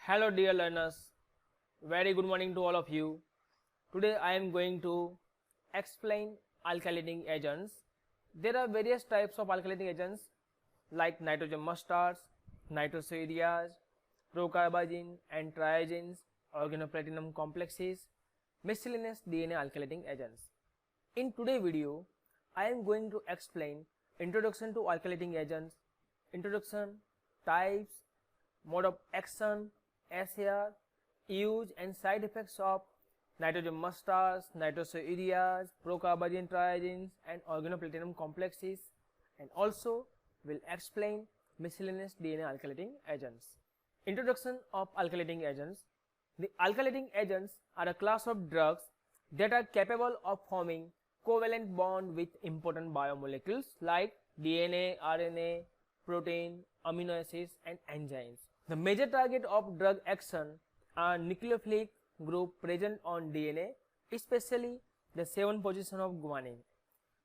Hello dear learners, very good morning to all of you. Today I am going to explain alkylating agents. There are various types of alkylating agents like nitrogen mustards, nitrosoureas, procarbazine and triazenes, organoplatinum complexes, miscellaneous DNA alkylating agents. In today's video, I am going to explain introduction to alkylating agents, introduction, types, mode of action, SAR, use and side effects of nitrogen mustards, nitrosoureas, procarbazine triazenes and organoplatinum complexes, and also will explain miscellaneous DNA alkylating agents. Introduction of alkylating agents. The alkylating agents are a class of drugs that are capable of forming covalent bond with important biomolecules like DNA, RNA, protein, amino acids and enzymes. The major target of drug action are nucleophilic group present on DNA, especially the 7 position of guanine.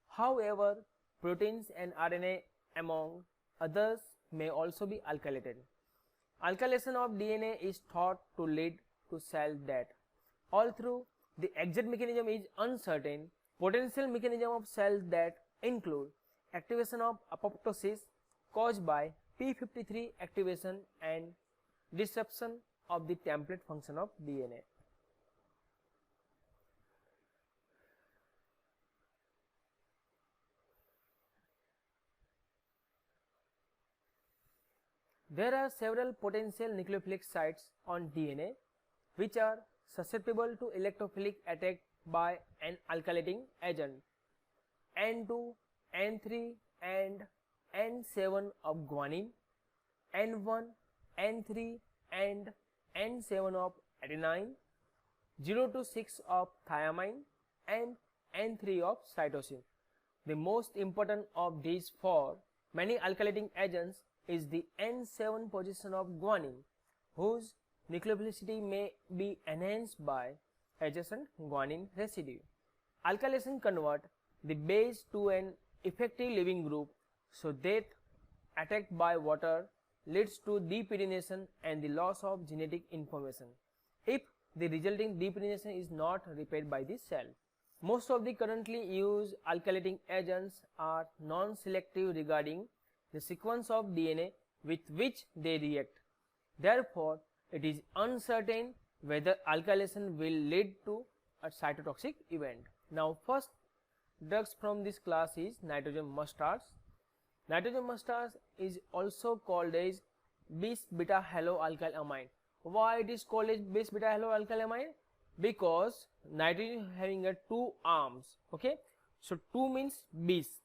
However, proteins and RNA among others may also be alkylated. Alkylation of DNA is thought to lead to cell death. Although the exact mechanism is uncertain, potential mechanism of cell death include activation of apoptosis caused by p53 activation and disruption of the template function of DNA. There are several potential nucleophilic sites on DNA which are susceptible to electrophilic attack by an alkylating agent. N2, N3 and N7 of guanine, N1, N3 and N7 of adenine, 0 to 6 of thiamine and N3 of cytosine. The most important of these for many alkylating agents is the N7 position of guanine, whose nucleophilicity may be enhanced by adjacent guanine residue. Alkylation convert the base to an effective leaving group, so death attacked by water leads to depyrination and the loss of genetic information if the resulting depyrination is not repaired by the cell. Most of the currently used alkylating agents are non-selective regarding the sequence of DNA with which they react. Therefore, it is uncertain whether alkylation will lead to a cytotoxic event. Now, first drugs from this class is nitrogen mustards. Nitrogen mustards is also called as bis beta haloalkylamide. Why it is called as bis beta haloalkylamide? Because nitrogen having a 2 arms. Okay, so 2 means bis,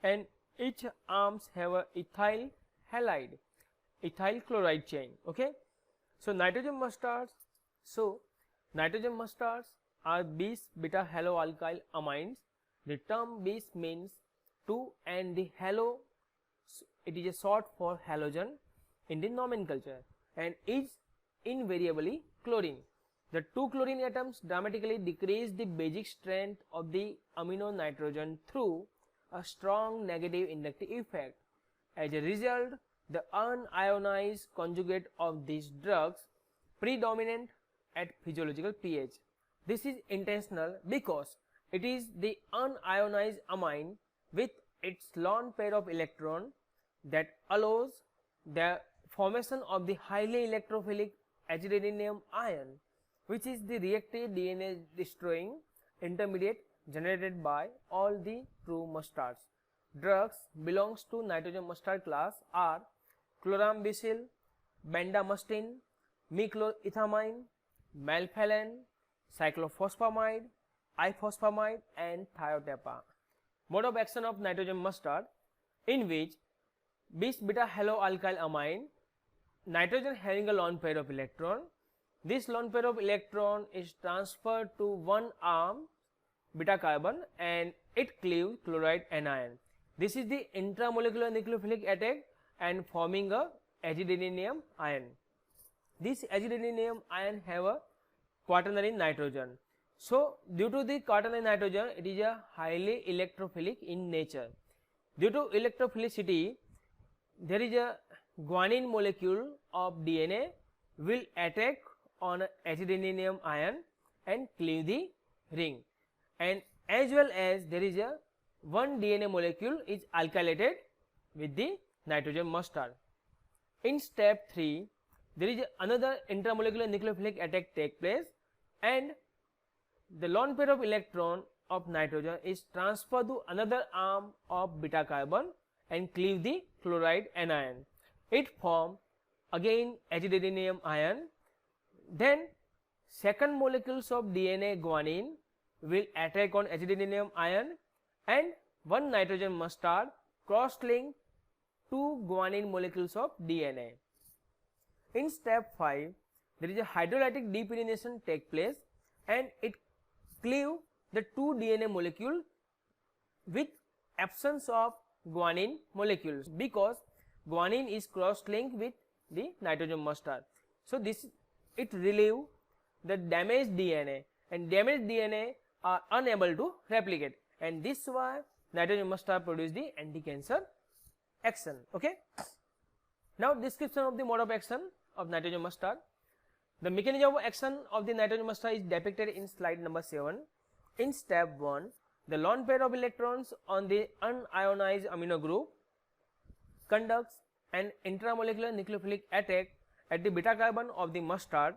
and each arms have a ethyl halide, ethyl chloride chain. Okay, so nitrogen mustards are bis beta haloalkylamines. The term bis means 2 and the halo, it is a short for halogen in the nomenclature, and is invariably chlorine. The 2 chlorine atoms dramatically decrease the basic strength of the amino nitrogen through a strong negative inductive effect. As a result, the unionized conjugate of these drugs predominate at physiological pH. This is intentional because it is the unionized amine with its lone pair of electron that allows the formation of the highly electrophilic aziridinium ion, which is the reactive DNA destroying intermediate generated by all the true mustards. Drugs belongs to nitrogen mustard class are chlorambucil, bendamustine, mecloethamine, melphalan, cyclophosphamide, ifosfamide and thiotepa. Mode of action of nitrogen mustard, in which bis beta haloalkylamine, nitrogen having a lone pair of electron. This lone pair of electron is transferred to one arm beta carbon and it cleaves chloride anion. This is the intramolecular nucleophilic attack and forming a aziridinium ion. This aziridinium ion have a quaternary nitrogen. So, due to the quaternary nitrogen, it is a highly electrophilic in nature. Due to electrophilicity, there is a guanine molecule of DNA will attack on azideninium ion and cleave the ring, and as well as there is a one DNA molecule is alkylated with the nitrogen mustard. In step 3, there is another intramolecular nucleophilic attack take place, and the lone pair of electron of nitrogen is transferred to another arm of beta carbon and cleave the chloride anion. It form again azideninium ion. Then second molecules of DNA guanine will attack on azideninium ion, and one nitrogen mustard cross-link two guanine molecules of DNA. In step 5, there is a hydrolytic depyrination take place, and it cleave the two DNA molecule with absence of guanine molecules, because guanine is cross-linked with the nitrogen mustard. So this it relieve the damaged DNA, and damaged DNA are unable to replicate, and this is why nitrogen mustard produce the anti-cancer action. Okay. Now description of the mode of action of nitrogen mustard. The mechanism of action of the nitrogen mustard is depicted in slide number 7. In step 1, the lone pair of electrons on the unionized amino group conducts an intramolecular nucleophilic attack at the beta carbon of the mustard,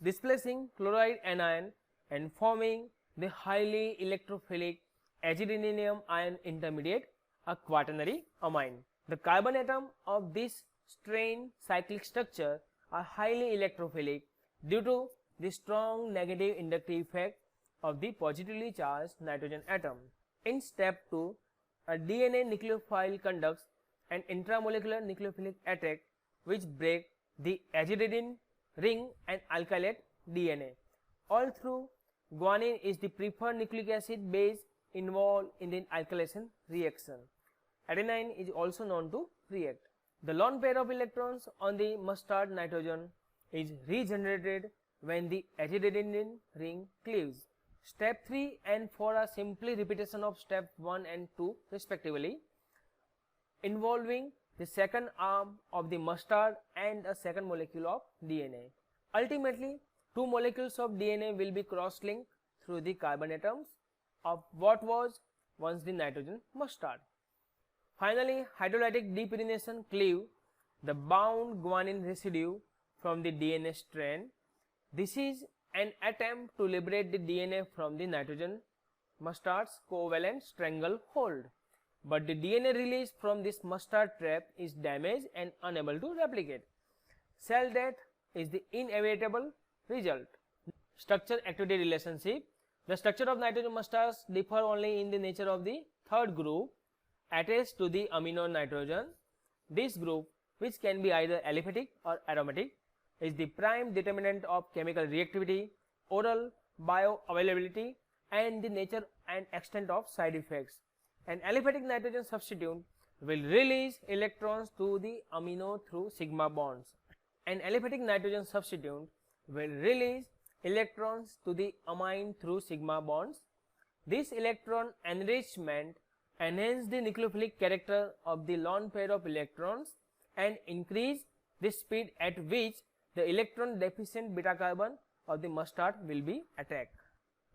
displacing chloride anion and forming the highly electrophilic azideninium ion intermediate, a quaternary amine. The carbon atom of this strained cyclic structure are highly electrophilic due to the strong negative inductive effect of the positively charged nitrogen atom. In step 2, a DNA nucleophile conducts an intramolecular nucleophilic attack which break the azidenine ring and alkylate DNA. Although guanine is the preferred nucleic acid base involved in the alkylation reaction, adenine is also known to react. The lone pair of electrons on the mustard nitrogen is regenerated when the azidenine ring cleaves. Step 3 and 4 are simply repetition of step 1 and 2 respectively, involving the second arm of the mustard and a second molecule of DNA. Ultimately, two molecules of DNA will be cross-linked through the carbon atoms of what was once the nitrogen mustard. Finally, hydrolytic depyrination cleave the bound guanine residue from the DNA strand. This is an attempt to liberate the DNA from the nitrogen mustard's covalent stranglehold, but the DNA released from this mustard trap is damaged and unable to replicate. Cell death is the inevitable result. Structure activity relationship. The structure of nitrogen mustards differ only in the nature of the third group attached to the amino nitrogen. This group, which can be either aliphatic or aromatic, is the prime determinant of chemical reactivity, oral bioavailability, and the nature and extent of side effects. An aliphatic nitrogen substituent will release electrons to the amino through sigma bonds. An aliphatic nitrogen substituent will release electrons to the amine through sigma bonds. This electron enrichment enhances the nucleophilic character of the lone pair of electrons and increase the speed at which the electron deficient beta carbon of the mustard will be attacked.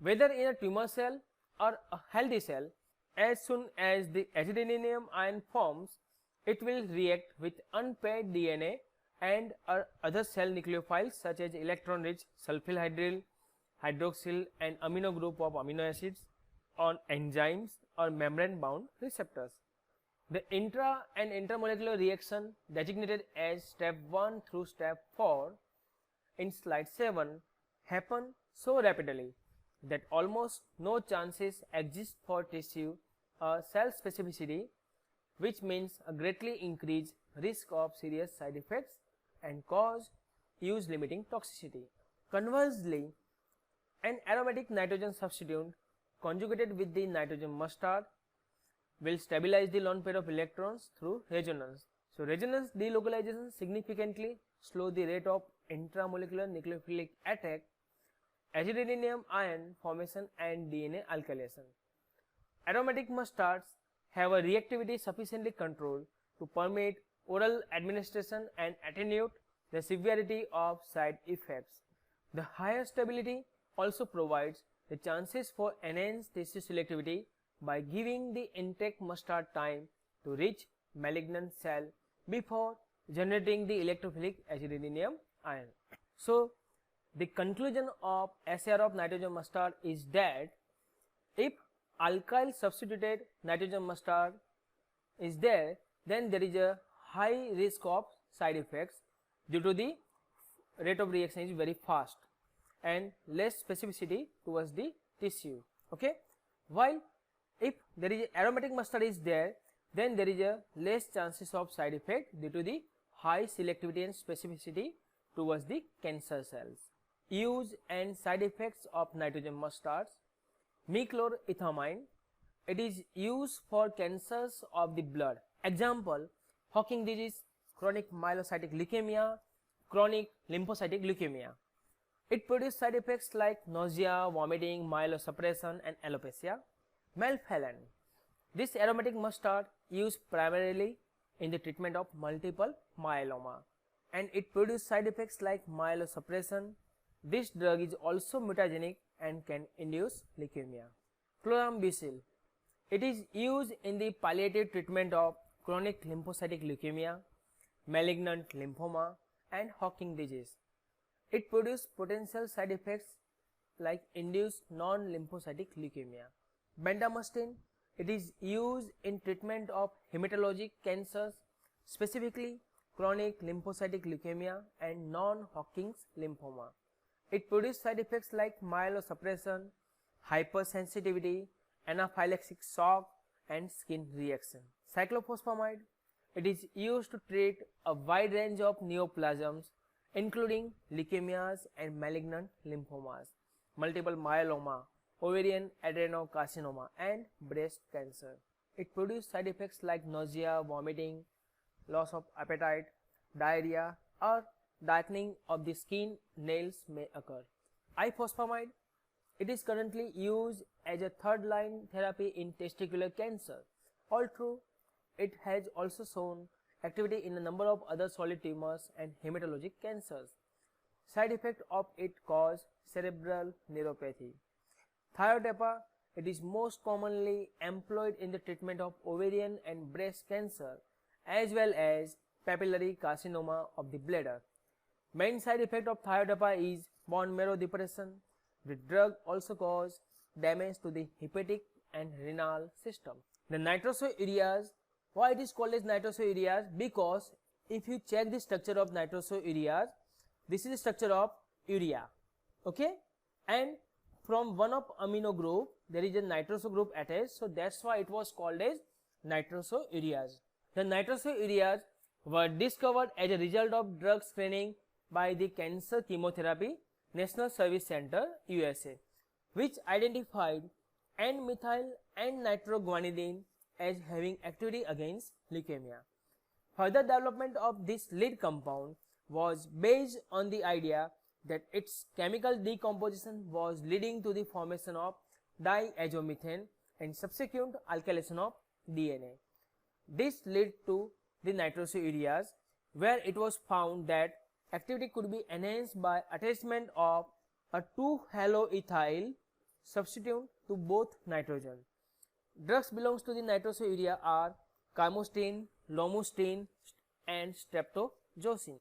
Whether in a tumor cell or a healthy cell, as soon as the azideninium ion forms, it will react with unpaired DNA and other cell nucleophiles such as electron-rich sulfylhydryl, hydroxyl and amino group of amino acids on enzymes or membrane-bound receptors. The intra and intermolecular reaction designated as step 1 through step 4 in slide 7 happen so rapidly that almost no chances exist for tissue cell specificity, which means a greatly increased risk of serious side effects and cause use limiting toxicity. Conversely, an aromatic nitrogen substituent conjugated with the nitrogen mustard will stabilize the lone pair of electrons through resonance. So resonance delocalization significantly slow the rate of intramolecular nucleophilic attack, azideninium ion formation and DNA alkylation. Aromatic mustards have a reactivity sufficiently controlled to permit oral administration and attenuate the severity of side effects. The higher stability also provides the chances for enhanced tissue selectivity by giving the intake mustard time to reach malignant cell before generating the electrophilic acidinium ion. So, the conclusion of SAR of nitrogen mustard is that if alkyl substituted nitrogen mustard is there, then there is a high risk of side effects due to the rate of reaction is very fast and less specificity towards the tissue. Okay, while if there is aromatic mustard is there, then there is a less chances of side effect due to the high selectivity and specificity towards the cancer cells. Use and side effects of nitrogen mustards. Meclorethamine, it is used for cancers of the blood. Example, Hawking disease, chronic myelocytic leukemia, chronic lymphocytic leukemia. It produces side effects like nausea, vomiting, myelosuppression and alopecia. Melphalan, this aromatic mustard used primarily in the treatment of multiple myeloma and it produces side effects like myelosuppression. This drug is also mutagenic and can induce leukemia. Chlorambucil, it is used in the palliative treatment of chronic lymphocytic leukemia, malignant lymphoma and Hawking disease. It produces potential side effects like induced non-lymphocytic leukemia. Bendamustine, it is used in treatment of hematologic cancers, specifically chronic lymphocytic leukemia and non-Hodgkin's lymphoma. It produces side effects like myelosuppression, hypersensitivity, anaphylaxis shock and skin reaction. Cyclophosphamide, it is used to treat a wide range of neoplasms including leukemias and malignant lymphomas, multiple myeloma, ovarian adenocarcinoma and breast cancer. It produces side effects like nausea, vomiting, loss of appetite, diarrhea or darkening of the skin, nails may occur. Ifosfamide, it is currently used as a third line therapy in testicular cancer. Although it has also shown activity in a number of other solid tumors and hematologic cancers. Side effect of it cause cerebral neuropathy. Thiotepa, it is most commonly employed in the treatment of ovarian and breast cancer as well as papillary carcinoma of the bladder. Main side effect of thiotepa is bone marrow depression. The drug also causes damage to the hepatic and renal system. The nitrosoureas, why it is called as nitrosoureas? Because if you check the structure of nitrosoureas, this is the structure of urea, okay, and from one of amino group there is a nitroso group attached, so that's why it was called as nitrosoureas. The nitrosoureas were discovered as a result of drug screening by the Cancer Chemotherapy National Service Center, USA, which identified N-methyl and nitroguanidine as having activity against leukemia. Further development of this lead compound was based on the idea that its chemical decomposition was leading to the formation of diazomethane and subsequent alkylation of DNA. This led to the nitrosoureas, where it was found that activity could be enhanced by attachment of a 2-haloethyl substitute to both nitrogen. Drugs belongs to the nitrosourea are chymostine, lomustine and streptozocin.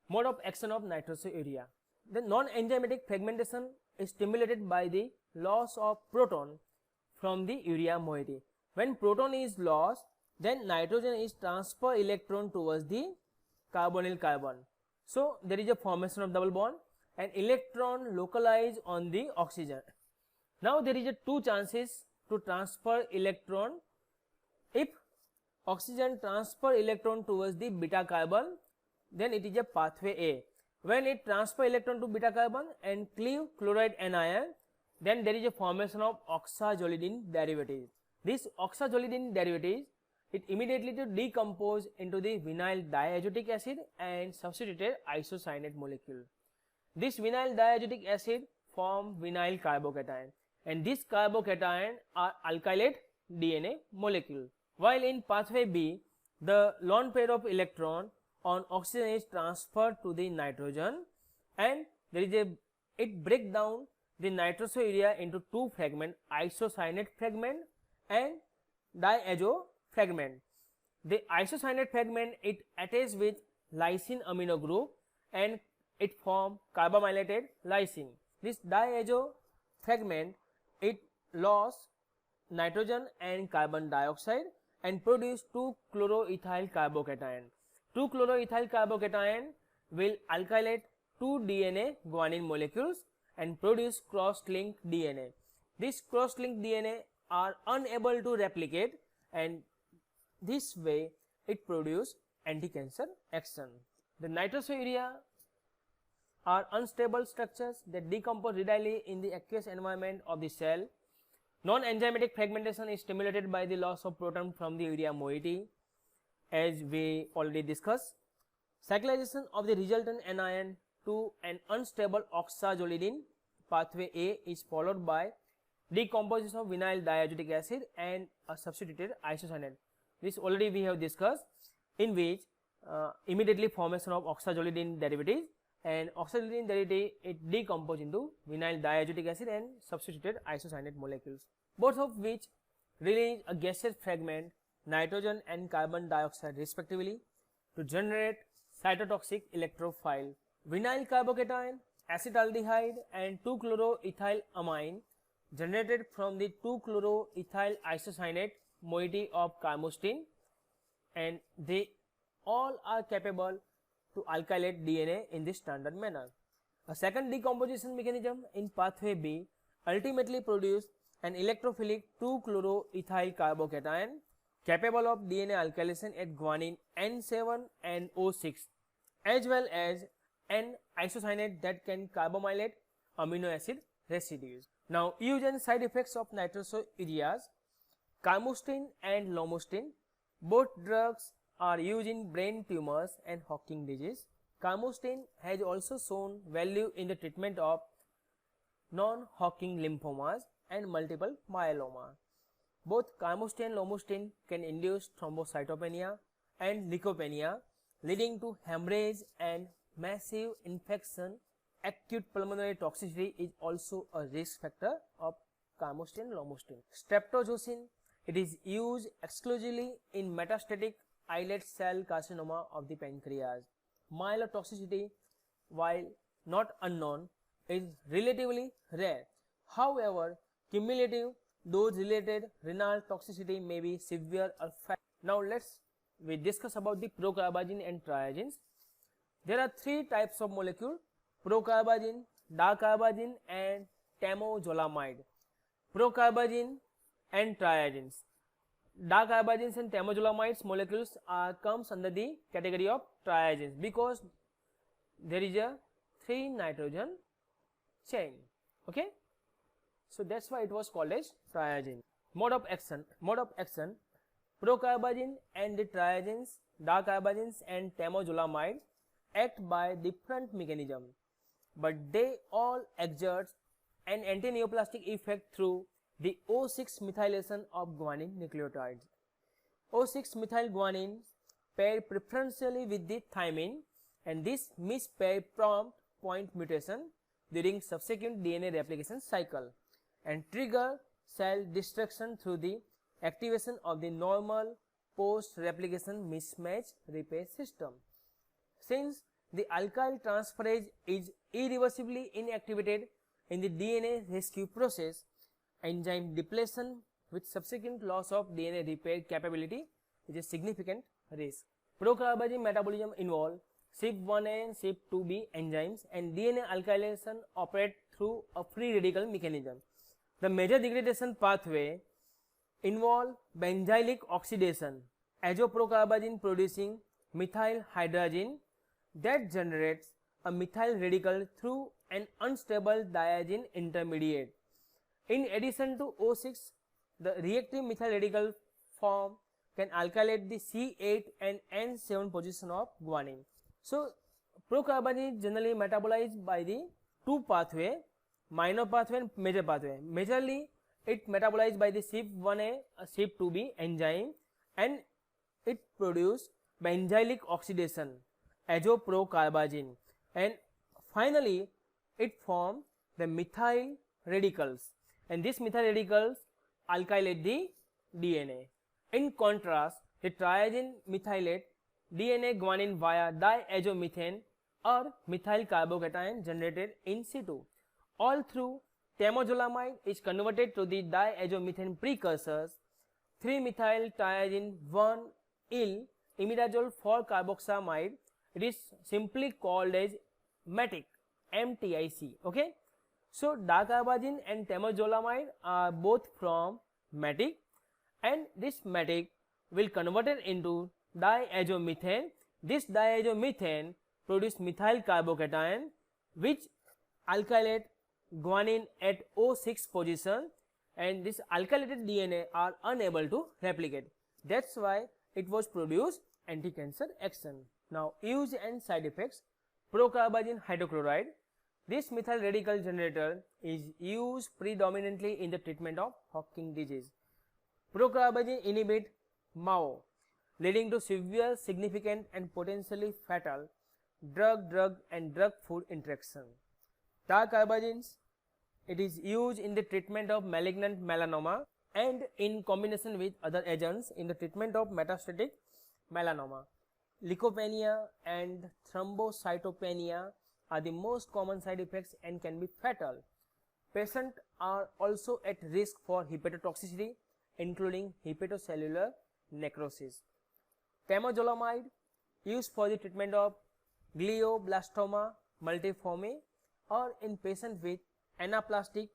Mode of action of nitrosourea. The non-enzymatic fragmentation is stimulated by the loss of proton from the urea moiety. When proton is lost, then nitrogen is transfer electron towards the carbonyl carbon. So there is a formation of double bond and electron localize on the oxygen. Now there is a two chances to transfer electron. If oxygen transfer electron towards the beta carbon, then it is a pathway A. When it transfer electron to beta carbon and cleave chloride anion, then there is a formation of oxazolidine derivative. This oxazolidine derivative, it immediately to decompose into the vinyl diazotic acid and substituted isocyanate molecule. This vinyl diazotic acid form vinyl carbocation, and this carbocation are alkylate DNA molecule. While in pathway B, the lone pair of electron on oxygen is transferred to the nitrogen, and it breaks down the nitrosourea into two fragments, isocyanate fragment and diazo fragment. The isocyanate fragment, it attaches with lysine amino group and it form carbamylated lysine. This diazo fragment, it loss nitrogen and carbon dioxide and produce 2-chloroethyl carbocation. 2-chloroethyl carbocation will alkylate 2 DNA guanine molecules and produce cross-linked DNA. This cross-linked DNA are unable to replicate, and this way it produce anti-cancer action. The nitrosourea are unstable structures that decompose readily in the aqueous environment of the cell. Non-enzymatic fragmentation is stimulated by the loss of proton from the urea moiety, as we already discussed. Cyclization of the resultant anion to an unstable oxazolidine pathway A is followed by decomposition of vinyl diazotic acid and a substituted isocyanate. This already we have discussed, in which immediately formation of oxazolidine derivatives, and oxazolidine derivative it decomposes into vinyl diazotic acid and substituted isocyanate molecules, both of which release a gaseous fragment, nitrogen and carbon dioxide respectively, to generate cytotoxic electrophile. Vinyl carbocation, acetaldehyde and 2-chloroethylamine generated from the 2-chloroethyl isocyanate moiety of carmustine, and they all are capable to alkylate DNA in this standard manner. A second decomposition mechanism in pathway B ultimately produce an electrophilic 2-chloroethyl carbocation capable of DNA alkylation at guanine N7 and O6, as well as an isocyanate that can carbamylate amino acid residues. Now, use and side effects of nitrosoureas. Carmustine and lomustine, both drugs are used in brain tumors and Hodgkin disease. Carmustine has also shown value in the treatment of non-Hodgkin lymphomas and multiple myeloma. Both carmustine and lomustine can induce thrombocytopenia and leukopenia, leading to hemorrhage and massive infection. Acute pulmonary toxicity is also a risk factor of carmustine and lomustine. Streptozocin, it is used exclusively in metastatic islet cell carcinoma of the pancreas. Myelotoxicity, while not unknown, is relatively rare. However, cumulative dose-related renal toxicity may be severe or fatal. Now we discuss about the procarbazine and triazenes. There are three types of molecule: procarbazine, dacarbazine and temozolomide. Procarbazine and triazenes. Dacarbazines and temozolamides molecules comes under the category of triazenes because there is a 3 nitrogen chain. Okay, so that's why it was called as triazine. Mode of action. Procarbazine and the triazenes, dacarbazines and temozolomide act by different mechanism, but they all exert an anti-neoplastic effect through the O6 methylation of guanine nucleotides. O6 methyl guanine pair preferentially with the thymine, and this mispair prompt point mutation during subsequent DNA replication cycle and trigger cell destruction through the activation of the normal post-replication mismatch repair system. Since the alkyl transferase is irreversibly inactivated in the DNA rescue process, enzyme depletion with subsequent loss of DNA repair capability is a significant risk. Procarbazine metabolism involve CYP1A and CYP2B enzymes, and DNA alkylation operate through a free radical mechanism. The major degradation pathway involve benzylic oxidation, azoprocarbazine producing methyl hydrazine that generates a methyl radical through an unstable diazine intermediate. In addition to O6, the reactive methyl radical form can alkylate the C8 and N7 position of guanine. So, procarbazine is generally metabolized by the two pathway, minor pathway and major pathway. Majorly, it metabolized by the CYP1A, CYP2B enzyme, and it produce benzylic oxidation Procarbazine, and finally it forms the methyl radicals, and these methyl radicals alkylate the DNA. In contrast, the triazine methylate DNA guanine via diazomethane or methyl carbocation generated in situ. All through temozolomide is converted to the diazomethane precursors 3-methyl triazine 1-ill imidazole 4-carboxamide. It is simply called as MATIC, MTIC. Okay, so dicarbazine and temozolomide are both from MATIC, and this MATIC will converted into diazomethane. This diazomethane produce methyl carbocation which alkylate guanine at O6 position, and this alkylated DNA are unable to replicate. That's why it was produced anti-cancer action. Now use and side effects. Procarbazine hydrochloride. This methyl radical generator is used predominantly in the treatment of Hawking disease. Procarbazine inhibit MOA, leading to severe, significant and potentially fatal drug-drug and drug-food interaction. Procarbazine, it is used in the treatment of malignant melanoma and in combination with other agents in the treatment of metastatic melanoma. Leukopenia and thrombocytopenia are the most common side effects and can be fatal. Patients are also at risk for hepatotoxicity, including hepatocellular necrosis. Temozolomide, used for the treatment of glioblastoma multiforme or in patients with anaplastic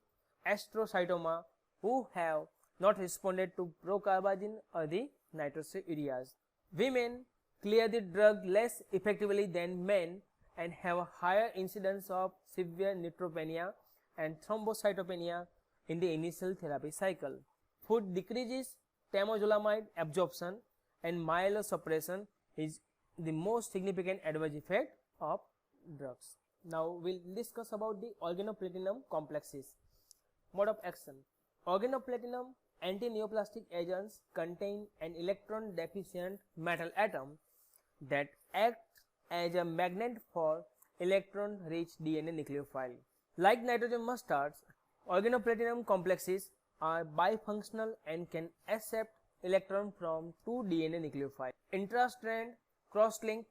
astrocytoma who have not responded to procarbazine or the nitrosoureas. Women clear the drug less effectively than men and have a higher incidence of severe neutropenia and thrombocytopenia in the initial therapy cycle. Food decreases temozolomide absorption, and myelosuppression is the most significant adverse effect of drugs. Now we'll discuss about the organoplatinum complexes. Mode of action. Organoplatinum anti-neoplastic agents contain an electron deficient metal atom that acts as a magnet for electron rich DNA nucleophile. Like nitrogen mustards, organoplatinum complexes are bifunctional and can accept electron from two DNA nucleophiles. Intra-strand cross-link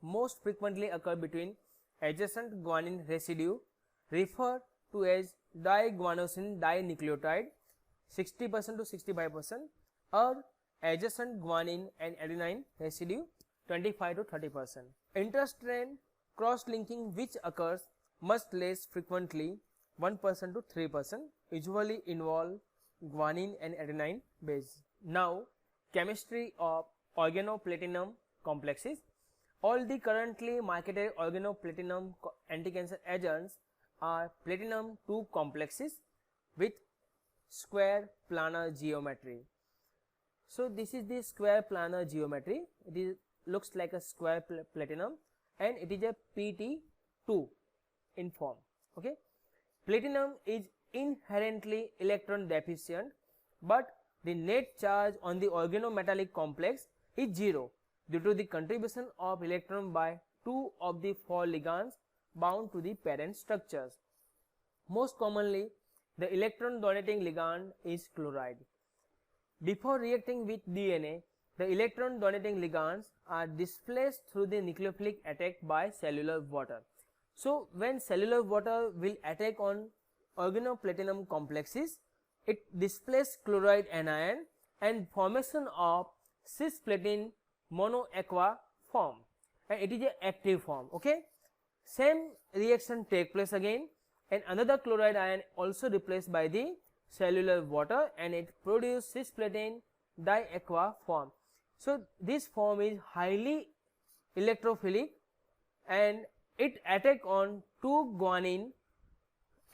most frequently occur between adjacent guanine residue referred to as diguanosine dinucleotide 60% to 65% or adjacent guanine and adenine residue 25 to 30%. Intra-strand cross-linking, which occurs much less frequently 1% to 3%, usually involve guanine and adenine base. Now chemistry of organoplatinum complexes. All the currently marketed organoplatinum anti-cancer agents are platinum 2 complexes with square planar geometry. So this is the square planar geometry. It looks like a square platinum and it is a PT2 in form. Okay, platinum is inherently electron deficient, but the net charge on the organometallic complex is 0 due to the contribution of electron by 2 of the 4 ligands bound to the parent structures. Most commonly, the electron donating ligand is chloride. Before reacting with DNA, the electron donating ligands are displaced through the nucleophilic attack by cellular water. So when cellular water will attack on organoplatinum complexes, it displaces chloride anion and formation of cisplatin monoaqua form, and it is an active form. Okay, same reaction take place again, and another chloride ion also replaced by the cellular water and it produces cisplatin diaqua form. So this form is highly electrophilic and it attack on 2 guanine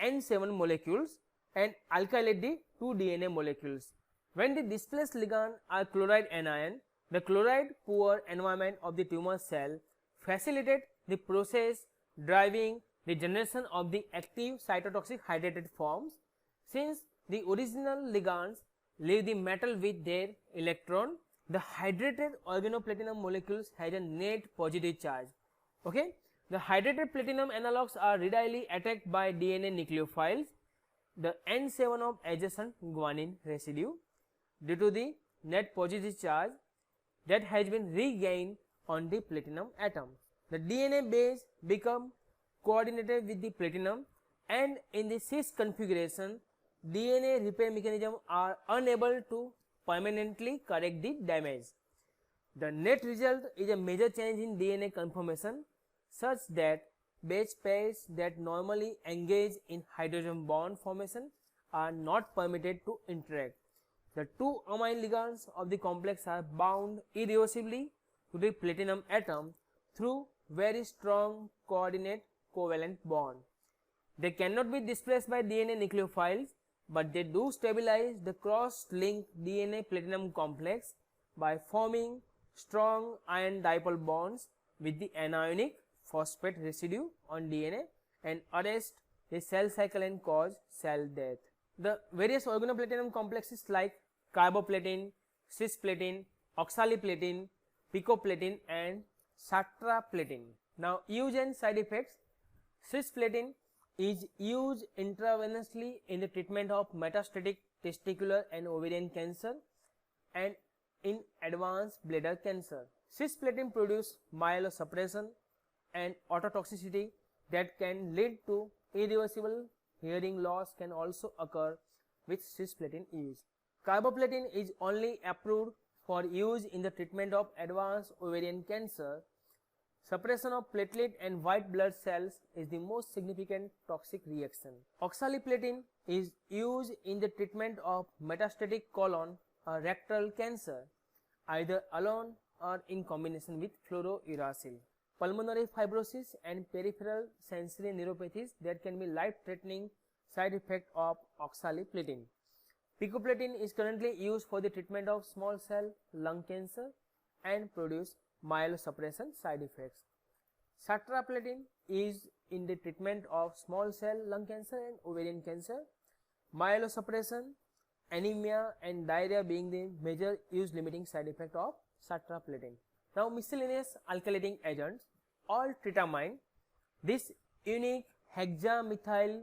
N7 molecules and alkylate the 2 DNA molecules. When the displaced ligand are chloride anion, the chloride poor environment of the tumor cell facilitate the process driving the generation of the active cytotoxic hydrated forms. Since the original ligands leave the metal with their electron, the hydrated organoplatinum molecules has a net positive charge. Okay, the hydrated platinum analogues are readily attacked by DNA nucleophiles, the N7 of adjacent guanine residue, due to the net positive charge that has been regained on the platinum atom. The DNA base become coordinated with the platinum, and in the cis configuration, DNA repair mechanisms are unable to permanently correct the damage. The net result is a major change in DNA conformation such that base pairs that normally engage in hydrogen bond formation are not permitted to interact. The two amine ligands of the complex are bound irreversibly to the platinum atom through very strong coordinate covalent bond. They cannot be displaced by DNA nucleophiles, but they do stabilize the cross-linked DNA platinum complex by forming strong iron dipole bonds with the anionic phosphate residue on DNA and arrest the cell cycle and cause cell death. The various organoplatinum complexes like carboplatin, cisplatin, oxaliplatin, picoplatin and satraplatin. Now, use and side effects. Cisplatin is used intravenously in the treatment of metastatic testicular and ovarian cancer and in advanced bladder cancer. Cisplatin produces myelosuppression and ototoxicity that can lead to irreversible hearing loss can also occur with cisplatin use. Carboplatin is only approved for use in the treatment of advanced ovarian cancer. Suppression of platelet and white blood cells is the most significant toxic reaction. Oxaliplatin is used in the treatment of metastatic colon or rectal cancer, either alone or in combination with fluorouracil. Pulmonary fibrosis and peripheral sensory neuropathies that can be life-threatening side effect of oxaliplatin. Picoplatin is currently used for the treatment of small cell lung cancer and produce myelosuppression side effects. Satraplatin is in the treatment of small cell lung cancer and ovarian cancer, myelosuppression, anemia and diarrhea being the major use limiting side effect of satraplatin. Now, miscellaneous alkylating agents, all tritamine. This unique hexamethyl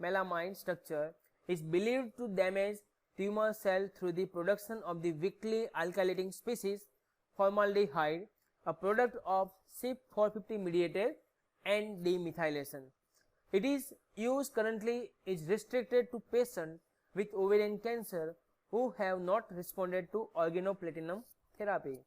melamine structure is believed to damage tumor cell through the production of the weakly alkylating species formaldehyde, a product of CYP450 mediated and demethylation. It is used currently is restricted to patients with ovarian cancer who have not responded to organoplatinum therapy.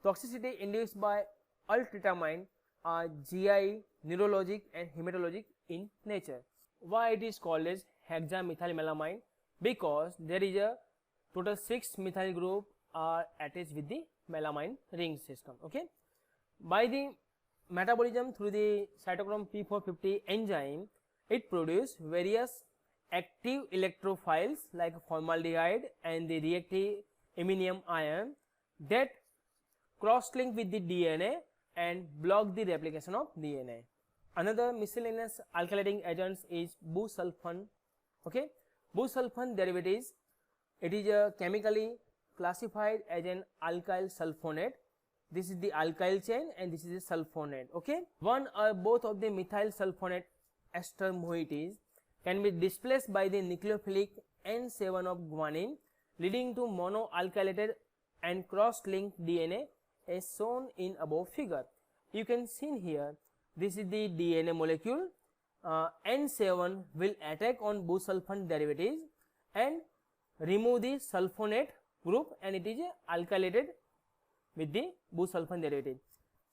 Toxicity induced by L-tritamine are GI, neurologic and hematologic in nature. Why it is called as hexamethylmelamine? Because there is a total 6 methyl group are attached with the melamine ring system. Okay, by the metabolism through the cytochrome P450 enzyme, it produces various active electrophiles like formaldehyde and the reactive iminium ion that cross-link with the DNA and block the replication of DNA. Another miscellaneous alkylating agents is busulfan. Okay, busulfan derivatives, it is a chemically classified as an alkyl sulfonate. This is the alkyl chain and this is the sulfonate. Okay, one or both of the methyl sulfonate ester moieties can be displaced by the nucleophilic N7 of guanine, leading to monoalkylated and cross-linked DNA as shown in above figure. You can see here, this is the DNA molecule. N7 will attack on busulfan derivatives and remove the sulfonate group, and it is alkylated with the busulfan derivative.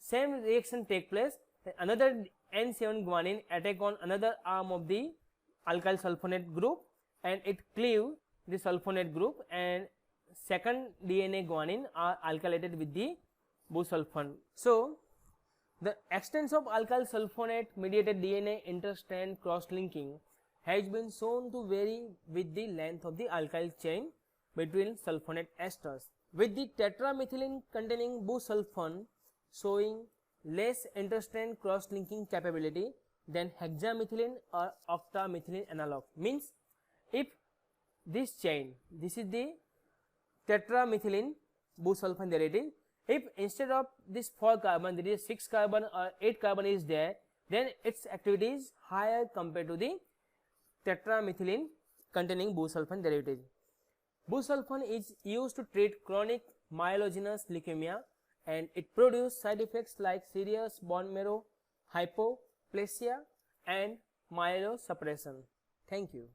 Same reaction take place. Another N7 guanine attack on another arm of the alkyl sulfonate group and it cleave the sulfonate group, and second DNA guanine are alkylated with the busulfan. So, the extent of alkyl sulfonate mediated DNA interstrand cross-linking has been shown to vary with the length of the alkyl chain between sulfonate esters, with the tetramethylene containing busulfan showing less interstrand cross-linking capability than hexamethylene or octamethylene analog. Means, if this chain, this is the tetramethylene busulfan derivative, If instead of this 4 carbon there is 6 carbon or 8 carbon is there, then its activity is higher compared to the tetramethylene containing busulfan derivative. Busulfan is used to treat chronic myelogenous leukemia, and it produces side effects like serious bone marrow hypoplasia and myelosuppression. Thank you.